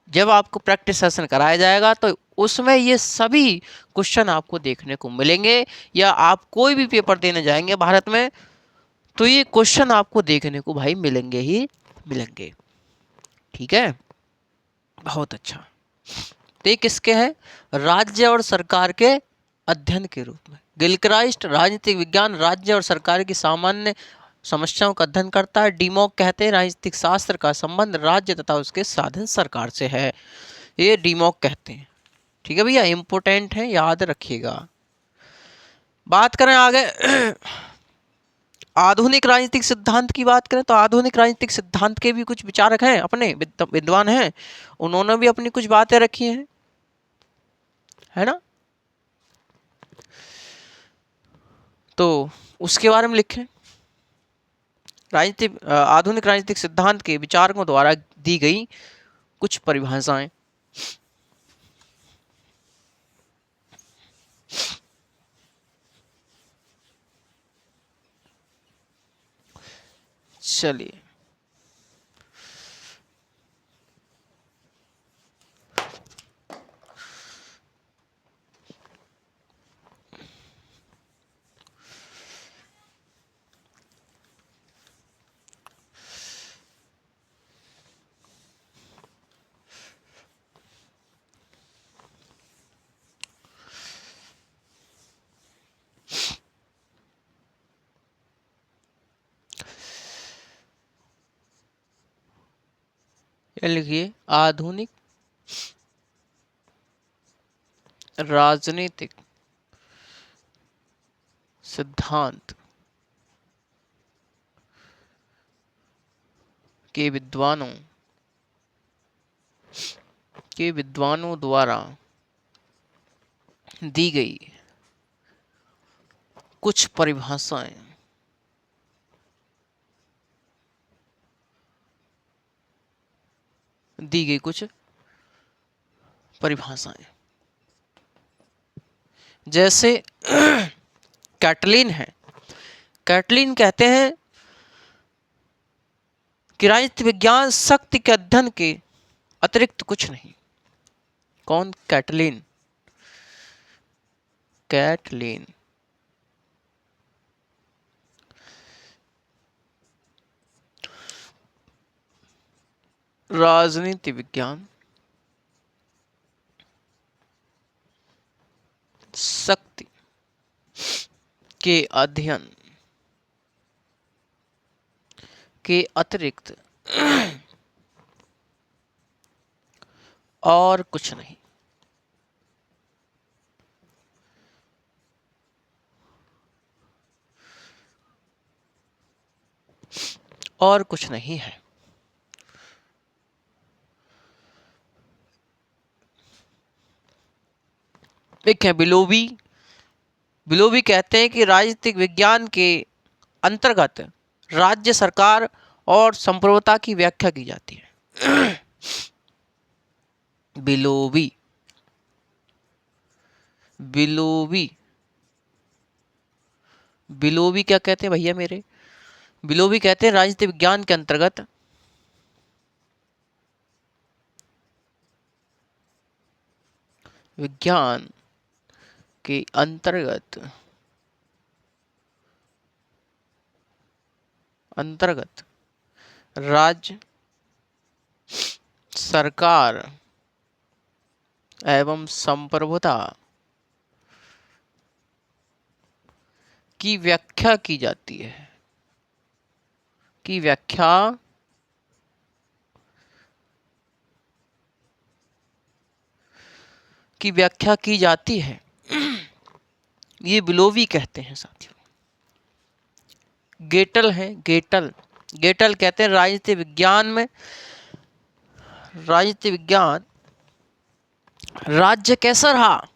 S1: जब आपको प्रैक्टिस सेशन कराया जाएगा तो उसमें ये सभी क्वेश्चन आपको देखने को मिलेंगे, या आप कोई भी पेपर देने जाएंगे भारत में तो ये क्वेश्चन आपको देखने को भाई मिलेंगे ही मिलेंगे। ठीक है, बहुत अच्छा। तो ये किसके है? राज्य और सरकार के अध्ययन के रूप में। गिलक्राइस्ट राजनीतिक विज्ञान राज्य और सरकार की सामान्य समस्याओं का अध्ययन करता है। डीमॉक कहते हैं राजनीतिक शास्त्र का संबंध राज्य तथा उसके साधन सरकार से है। ये डीमॉक कहते हैं। ठीक है भैया, इंपोर्टेंट है, याद रखिएगा। बात करें आगे आधुनिक राजनीतिक सिद्धांत की बात करें तो आधुनिक राजनीतिक सिद्धांत के भी कुछ विचारक हैं, अपने विद्वान हैं, उन्होंने भी अपनी कुछ बातें रखी हैं, है ना। तो उसके बारे में लिखें। आधुनिक राजनीतिक सिद्धांत के विचारकों द्वारा दी गई कुछ परिभाषाएं। चलिए, लिखिए आधुनिक राजनीतिक सिद्धांत के विद्वानों द्वारा दी गई कुछ परिभाषाएं। जैसे कैटलिन है। कैटलिन कहते हैं कि राजनीति विज्ञान शक्ति के अध्ययन के अतिरिक्त कुछ नहीं। कौन? कैटलिन। कैटलीन। राजनीति विज्ञान शक्ति के अध्ययन के अतिरिक्त और कुछ नहीं। और कुछ नहीं है। एक है बिलोवी। बिलोवी कहते हैं कि राजनीतिक विज्ञान के अंतर्गत राज्य सरकार और संप्रभुता की व्याख्या की जाती है। बिलोवी बिलोवी बिलोवी क्या कहते हैं भैया मेरे? बिलोवी कहते हैं राजनीतिक विज्ञान के अंतर्गत विज्ञान के अंतर्गत राज्य सरकार एवं संप्रभुता की व्याख्या की जाती है। की व्याख्या की जाती है। ये बिलोवी कहते हैं साथियों। गेटल है, गेटल कहते हैं राजनीति विज्ञान राज्य कैसा रहा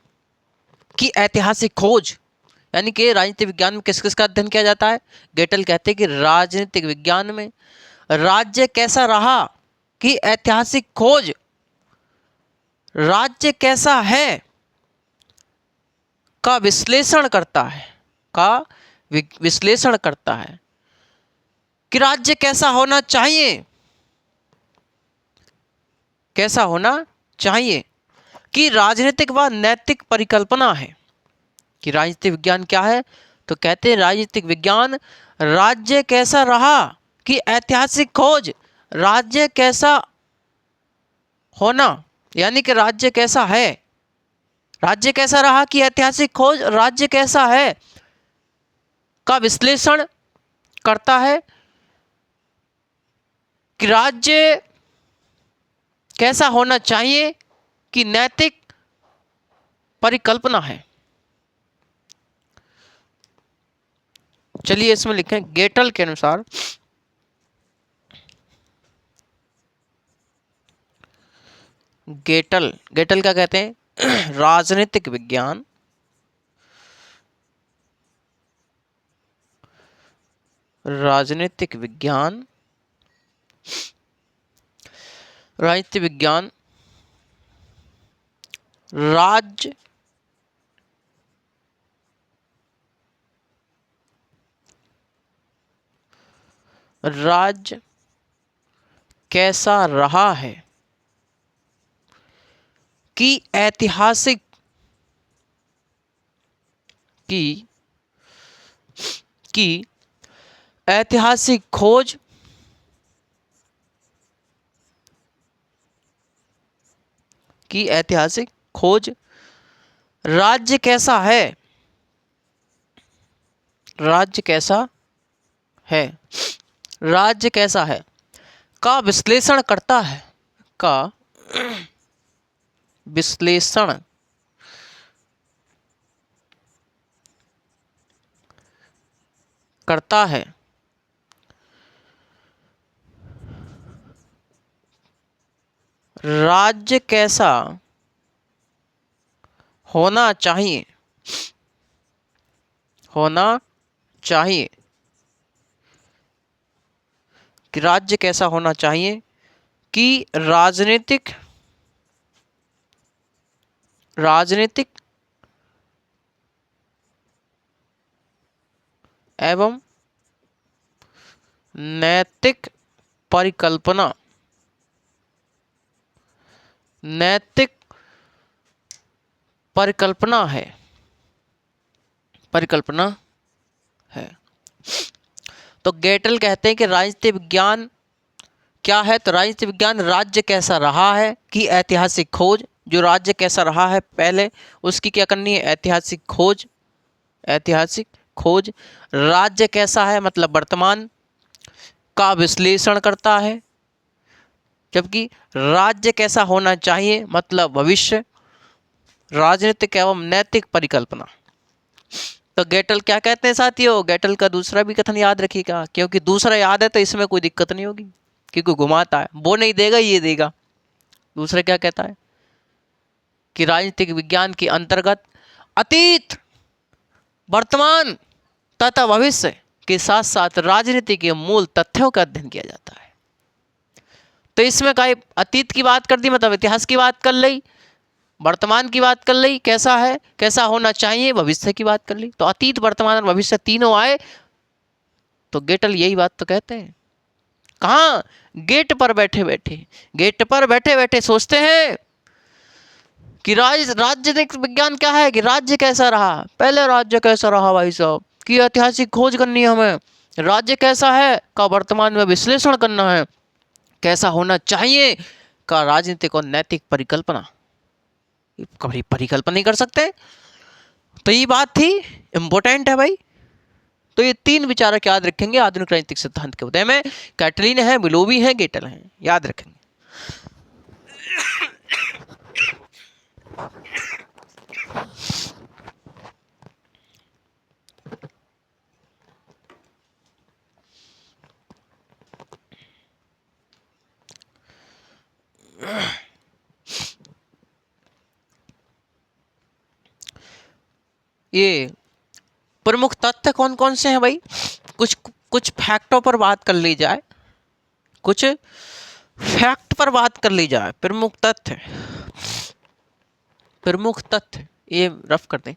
S1: कि ऐतिहासिक खोज, यानी कि राजनीति विज्ञान में किस किस का अध्ययन किया जाता है। गेटल कहते हैं कि राजनीतिक विज्ञान में राज्य कैसा रहा कि ऐतिहासिक खोज, राज्य कैसा है का विश्लेषण करता है कि राज्य कैसा होना चाहिए कि राजनीतिक व नैतिक परिकल्पना है। कि राजनीतिक विज्ञान क्या है? तो कहते हैं राजनीतिक विज्ञान राज्य कैसा रहा कि ऐतिहासिक खोज, राज्य कैसा होना, यानी कि राज्य कैसा है, राज्य कैसा रहा कि ऐतिहासिक खोज, राज्य कैसा है का विश्लेषण करता है कि राज्य कैसा होना चाहिए कि नैतिक परिकल्पना है। चलिए इसमें लिखें गेटल के अनुसार गेटल क्या कहते हैं? राजनीतिक विज्ञान राजनीतिक विज्ञान राज्य कैसा रहा है कि ऐतिहासिक खोज, राज्य कैसा है का विश्लेषण करता है, राज्य कैसा होना चाहिए कि राज्य कैसा होना चाहिए कि राजनीतिक एवं नैतिक परिकल्पना है। परिकल्पना है। तो गेटल कहते हैं कि राजनीति विज्ञान क्या है, तो राजनीति विज्ञान राज्य कैसा रहा है की ऐतिहासिक खोज। जो राज्य कैसा रहा है पहले उसकी क्या करनी है, ऐतिहासिक खोज। ऐतिहासिक खोज। राज्य कैसा है मतलब वर्तमान का विश्लेषण करता है, जबकि राज्य कैसा होना चाहिए मतलब भविष्य। राजनीतिक एवं नैतिक परिकल्पना। तो गेटल क्या कहते हैं साथियों, गेटल का दूसरा भी कथन याद रखिएगा, क्योंकि दूसरा याद है तो इसमें कोई दिक्कत नहीं होगी, क्योंकि घुमाता है, वो नहीं देगा ये देगा। दूसरा क्या कहता है कि राजनीतिक विज्ञान के अंतर्गत अतीत, वर्तमान तथा भविष्य के साथ साथ राजनीति के मूल तथ्यों का अध्ययन किया जाता है। तो इसमें का अतीत की बात कर दी मतलब इतिहास की बात कर ली, वर्तमान की बात कर ली कैसा है कैसा होना चाहिए, भविष्य की बात कर ली। तो अतीत वर्तमान और भविष्य तीनों आए तो गेटल यही बात तो कहते हैं। कहाँ, गेट पर बैठे बैठे, गेट पर बैठे बैठे सोचते हैं कि राजनीतिक विज्ञान क्या है, कि राज्य कैसा रहा, पहले राज्य कैसा रहा भाई साहब की ऐतिहासिक खोज करनी है हमें। राज्य कैसा है का वर्तमान में विश्लेषण करना है, कैसा होना चाहिए का राजनीतिक और नैतिक परिकल्पना। कभी परिकल्पना नहीं कर सकते, तो ये बात थी, इंपॉर्टेंट है भाई। तो ये तीन विचारक याद रखेंगे आधुनिक राजनीतिक सिद्धांत के उदय में, कैटलिन है, विलोबी है, गेटल है, याद रखेंगे। ये प्रमुख तथ्य कौन कौन से हैं भाई, कुछ कुछ फैक्टों पर बात कर ली जाए, कुछ फैक्ट पर बात कर ली जाए। प्रमुख तथ्य, प्रमुख तथ्य ये रफ कर दें,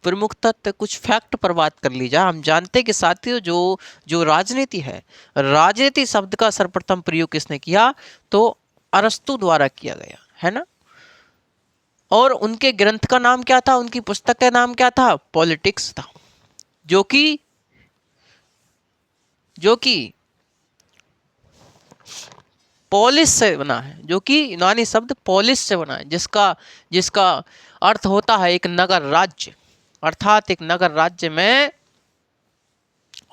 S1: प्रमुख तथ्य कुछ फैक्ट पर बात कर ली जाए। हम जानते हैं कि साथियों जो जो राजनीति है, राजनीति शब्द का सर्वप्रथम प्रयोग किसने किया, तो अरस्तु द्वारा किया गया है ना। और उनके ग्रंथ का नाम क्या था, उनकी पुस्तक का नाम क्या था, पॉलिटिक्स था, जो कि पॉलिस से बना है, जो कि यूनानी शब्द पॉलिस से बना है, जिसका अर्थ होता है एक नगर राज्य, अर्थात एक नगर राज्य में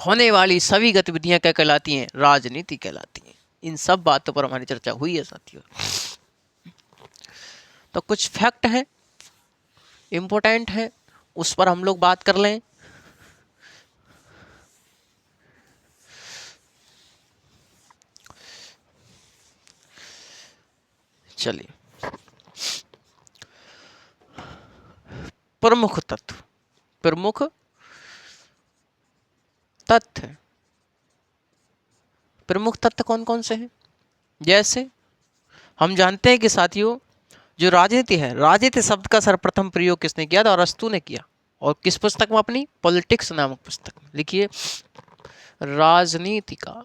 S1: होने वाली सभी गतिविधियां क्या कहलाती हैं, राजनीति कहलाती हैं। इन सब बातों पर हमारी चर्चा हुई है साथियों। तो कुछ फैक्ट हैं, इंपॉर्टेंट है, उस पर हम लोग बात कर लें। चलिए, प्रमुख तत्व, प्रमुख तथ्य, प्रमुख तथ्य कौन कौन से हैं। जैसे हम जानते हैं कि साथियों जो राजनीति है, राजनीति शब्द का सर्वप्रथम प्रयोग किसने किया था, अरस्तु ने किया। और किस पुस्तक में, अपनी पॉलिटिक्स नामक पुस्तक में। लिखिए, राजनीति का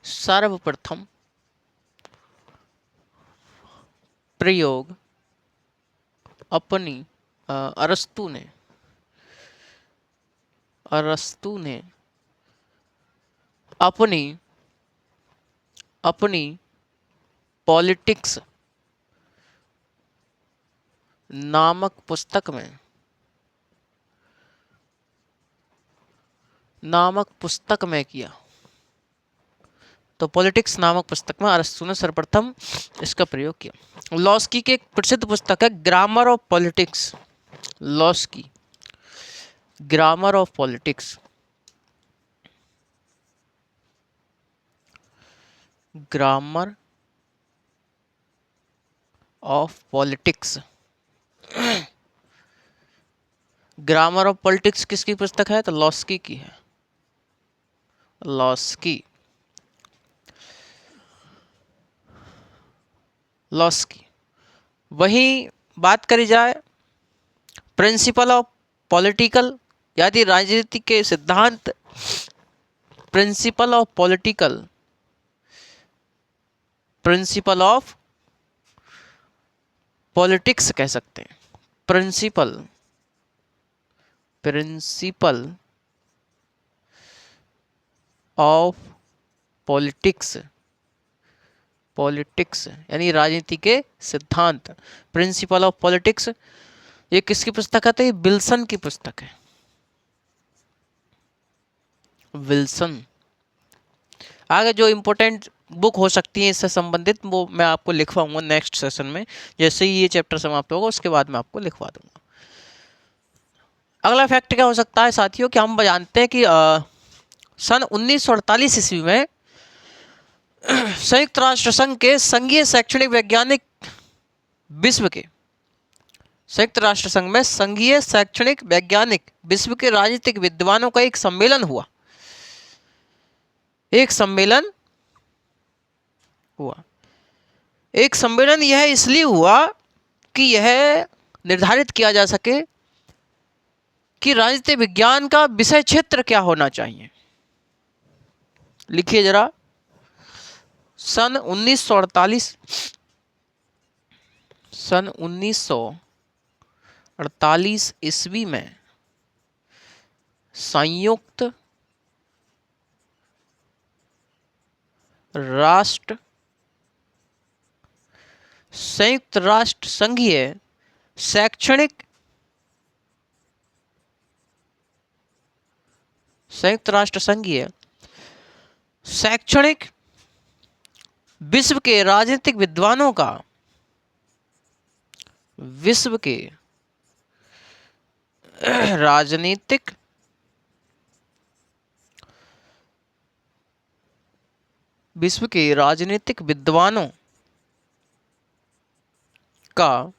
S1: सर्वप्रथम प्रयोग अपनी अरस्तु ने अपनी पॉलिटिक्स नामक पुस्तक में किया। तो पॉलिटिक्स नामक पुस्तक में अरस्तु ने सर्वप्रथम इसका प्रयोग किया। लॉस्की की एक प्रसिद्ध पुस्तक है grammar of politics, Laski grammar of politics, grammar of politics. Grammar of politics किसकी पुस्तक है, तो लॉस्की की है, लॉस्की वही बात करी जाए प्रिंसिपल ऑफ पॉलिटिकल, यदि राजनीति के सिद्धांत, प्रिंसिपल ऑफ पॉलिटिक्स कह सकते हैं, principle principle of politics, politics यानी राजनीति के सिद्धांत, प्रिंसिपल ऑफ पॉलिटिक्स, ये किसकी पुस्तक है? तो ये विल्सन की पुस्तक है, विल्सन। आगे जो इम्पोर्टेंट बुक हो सकती है इससे संबंधित वो मैं आपको लिखवाऊंगा नेक्स्ट सेशन में, जैसे ही ये चैप्टर समाप्त होगा उसके बाद मैं आपको लिखवा दूंगा। अगला फैक्ट क्या हो सकता है साथियों कि हम जानते हैं कि सन 1948 ईस्वी में संयुक्त राष्ट्र संघ के संघीय शैक्षणिक वैज्ञानिक विश्व के, संयुक्त राष्ट्र संघ में संघीय शैक्षणिक वैज्ञानिक विश्व के राजनीतिक विद्वानों का एक सम्मेलन हुआ, एक सम्मेलन हुआ। एक सम्मेलन यह इसलिए हुआ कि यह निर्धारित किया जा सके कि राजनीति विज्ञान का विषय क्षेत्र क्या होना चाहिए। लिखिए जरा, सन 1948 ईस्वी में संयुक्त राष्ट्र संघीय शैक्षणिक संयुक्त राष्ट्र संघीय शैक्षणिक विश्व के राजनीतिक विद्वानों का, विश्व के राजनीतिक विद्वानों का,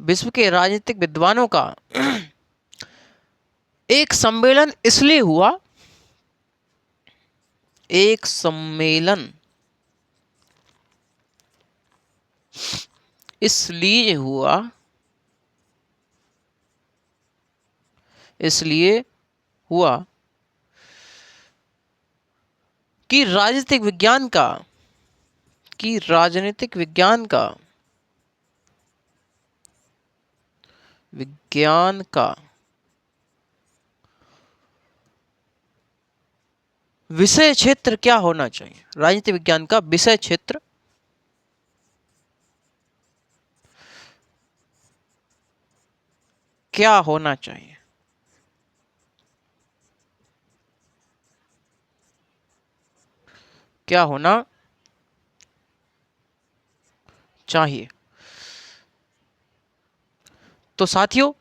S1: विश्व के राजनीतिक विद्वानों का एक सम्मेलन इसलिए हुआ, एक सम्मेलन इसलिए हुआ कि राजनीतिक विज्ञान का विषय क्षेत्र क्या होना चाहिए। राजनीति विज्ञान का विषय क्षेत्र क्या होना चाहिए। क्या होना चाहिए। तो साथियों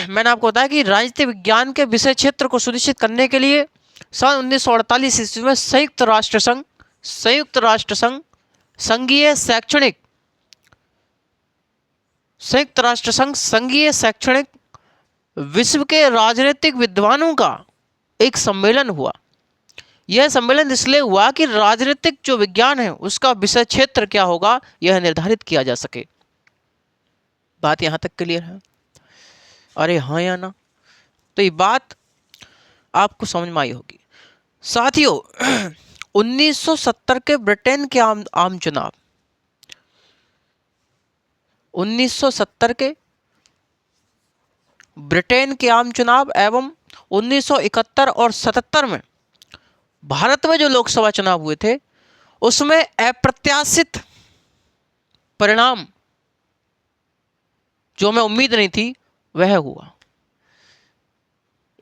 S1: मैंने आपको बताया कि राजनीति विज्ञान के विषय क्षेत्र को सुनिश्चित करने के लिए सन 1948 ईस्वी में संयुक्त राष्ट्र संघ संघीय शैक्षणिक विश्व के राजनीतिक विद्वानों का एक सम्मेलन हुआ। यह सम्मेलन इसलिए हुआ कि राजनीतिक जो विज्ञान है उसका विषय क्षेत्र क्या होगा यह निर्धारित किया जा सके। बात यहां तक क्लियर है? अरे हाँ या ना? तो ये बात आपको समझ में आई होगी। साथियों 1970 के ब्रिटेन के आम चुनाव, 1970 के ब्रिटेन के आम चुनाव एवं 1971 और 77 में भारत में जो लोकसभा चुनाव हुए थे उसमें अप्रत्याशित परिणाम जो हमें उम्मीद नहीं थी वह हुआ।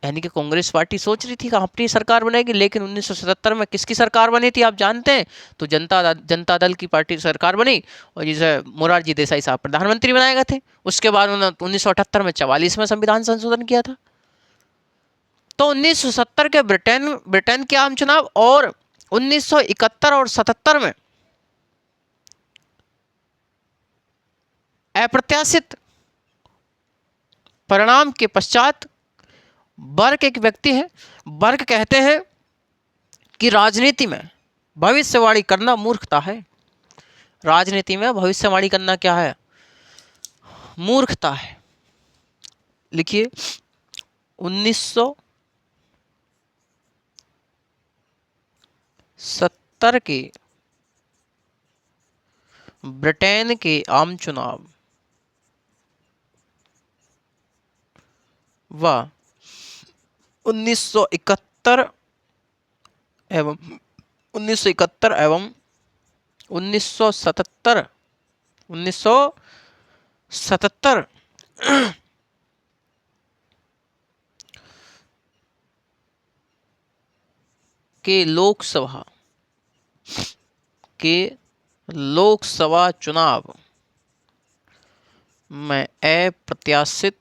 S1: यानी कि कांग्रेस पार्टी सोच रही थी कि अपनी सरकार बनेगी, लेकिन 1977 में किसकी सरकार बनी थी आप जानते हैं? तो जनता दल की पार्टी सरकार बनी और जिसे मोरारजी देसाई साहब प्रधानमंत्री बनाए गए थे। उसके बाद उन्होंने 1978 में 44वें संविधान संशोधन किया था। तो 1970 के ब्रिटेन के आम चुनाव और 1971 और 77 में अप्रत्याशित परिणाम के पश्चात बर्क एक व्यक्ति है, बर्क कहते हैं कि राजनीति में भविष्यवाणी करना मूर्खता है। राजनीति में भविष्यवाणी करना क्या है? मूर्खता है। लिखिए 1970 के ब्रिटेन के आम चुनाव व 1971 एवं 1977 1977 के लोकसभा चुनाव में अप्रत्याशित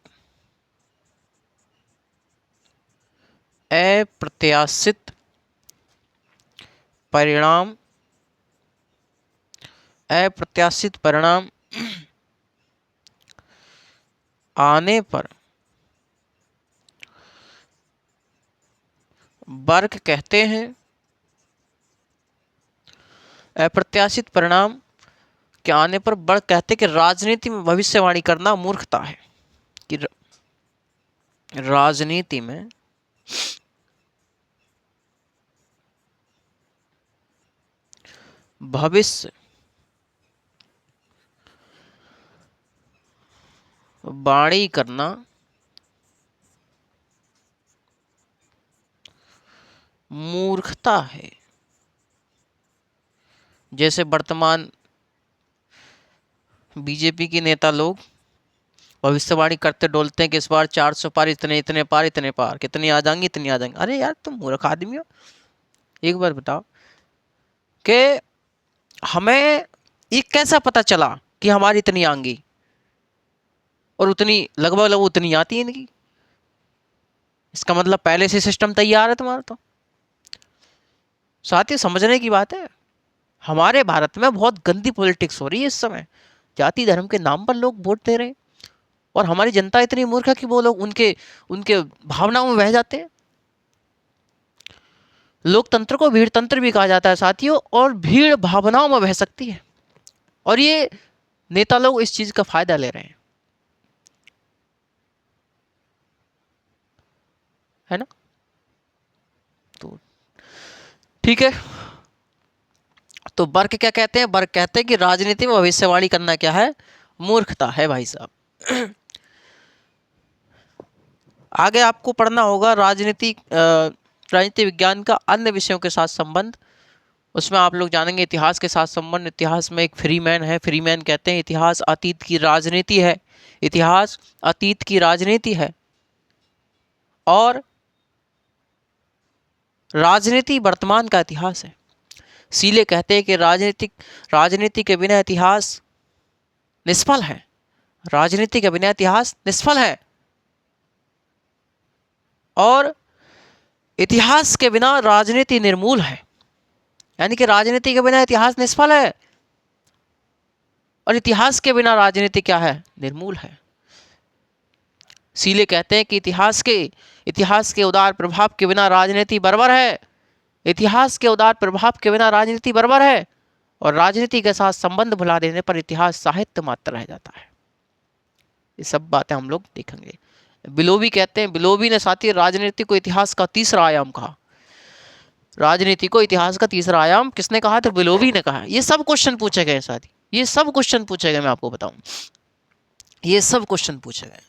S1: परिणाम आने पर वर्ग कहते हैं, अप्रत्याशित परिणाम के आने पर वर्ग कहते हैं कि राजनीति में भविष्यवाणी करना मूर्खता है, कि राजनीति में भविष्यवाणी करना मूर्खता है। जैसे वर्तमान बीजेपी के नेता लोग भविष्यवाणी करते डोलते हैं कि इस बार 400 पार, इतने पार, कितनी आ जाएंगी, इतनी आ जाएंगी। अरे यार तुम मूर्ख आदमी हो, एक बार बताओ कि हमें ये कैसा पता चला कि हमारी इतनी आएंगी और उतनी लगभग उतनी आती है इनकी। इसका मतलब पहले से सिस्टम तैयार है तुम्हारा। तो साथ ही समझने की बात है, हमारे भारत में बहुत गंदी पॉलिटिक्स हो रही है इस समय। जाति धर्म के नाम पर लोग वोट दे रहे हैं और हमारी जनता इतनी मूर्ख है कि वो लोग उनके भावनाओं में बह जाते हैं। लोकतंत्र को भीड़ तंत्र भी कहा जाता है साथियों, और भीड़ भावनाओं में बह सकती है, और ये नेता लोग इस चीज का फायदा ले रहे हैं, है ना। तो ठीक है, तो वर्ग क्या कहते हैं? वर्ग कहते हैं कि राजनीति में भविष्यवाणी करना क्या है? मूर्खता है भाई साहब। आगे आपको पढ़ना होगा राजनीति विज्ञान का अन्य विषयों के साथ संबंध। उसमें आप लोग जानेंगे इतिहास के साथ संबंध। इतिहास में एक फ्रीमैन है, फ्रीमैन कहते हैं इतिहास अतीत की राजनीति है, इतिहास अतीत की राजनीति है, और राजनीति वर्तमान का इतिहास है। सीले कहते हैं कि राजनीति के बिना इतिहास निष्फल है, राजनीति के बिना इतिहास निष्फल है, और इतिहास के बिना राजनीति निर्मूल है। यानी कि राजनीति के बिना इतिहास निष्फल है और इतिहास के बिना राजनीति क्या है? निर्मूल है। सीले कहते हैं कि इतिहास के उदार प्रभाव के बिना राजनीति बर्बर है, इतिहास के उदार प्रभाव के बिना राजनीति बर्बर है, और राजनीति के साथ संबंध भुला देने पर इतिहास साहित्य मात्र रह जाता है। ये सब बातें हम लोग देखेंगे। बिलोबी कहते हैं, बिलोबी ने साथी राजनीति को इतिहास का तीसरा आयाम कहा। राजनीति को इतिहास का तीसरा आयाम किसने कहा? तो बिलोबी ने कहा। ये सब क्वेश्चन पूछे गए साथी, ये सब क्वेश्चन पूछे गए, मैं आपको बताऊं, ये सब क्वेश्चन पूछे गए।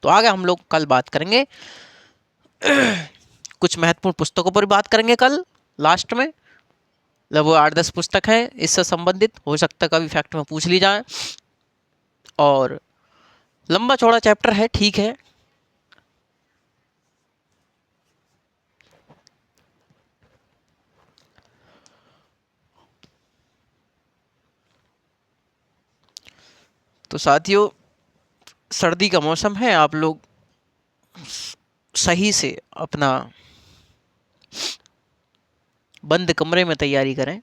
S1: तो आगे हम लोग कल बात करेंगे कुछ महत्वपूर्ण पुस्तकों पर बात करेंगे कल लास्ट में। लगभग 8-10 पुस्तक हैं इससे संबंधित, हो सकता है कभी फैक्ट में पूछ ली जाए, और लंबा चौड़ा चैप्टर है, ठीक है। तो साथियों सर्दी का मौसम है, आप लोग सही से अपना बंद कमरे में तैयारी करें।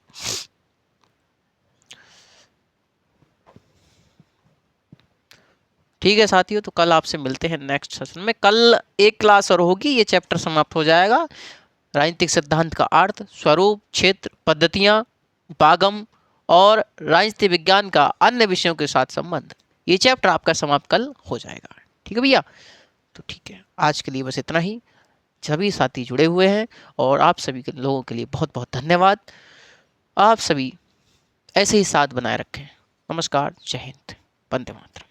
S1: ठीक है साथियों, तो कल आपसे मिलते हैं नेक्स्ट सेशन में। कल एक क्लास और होगी, ये चैप्टर समाप्त हो जाएगा। राजनीतिक सिद्धांत का अर्थ, स्वरूप, क्षेत्र, पद्धतियां, उपागम और राजनीति विज्ञान का अन्य विषयों के साथ संबंध, ये चैप्टर आपका समाप्त कल हो जाएगा। ठीक है भैया, तो ठीक है, आज के लिए बस इतना ही। सभी साथी जुड़े हुए हैं और आप सभी के लोगों के लिए बहुत बहुत धन्यवाद। आप सभी ऐसे ही साथ बनाए रखें। नमस्कार, जय हिंद, वंदे मातरम।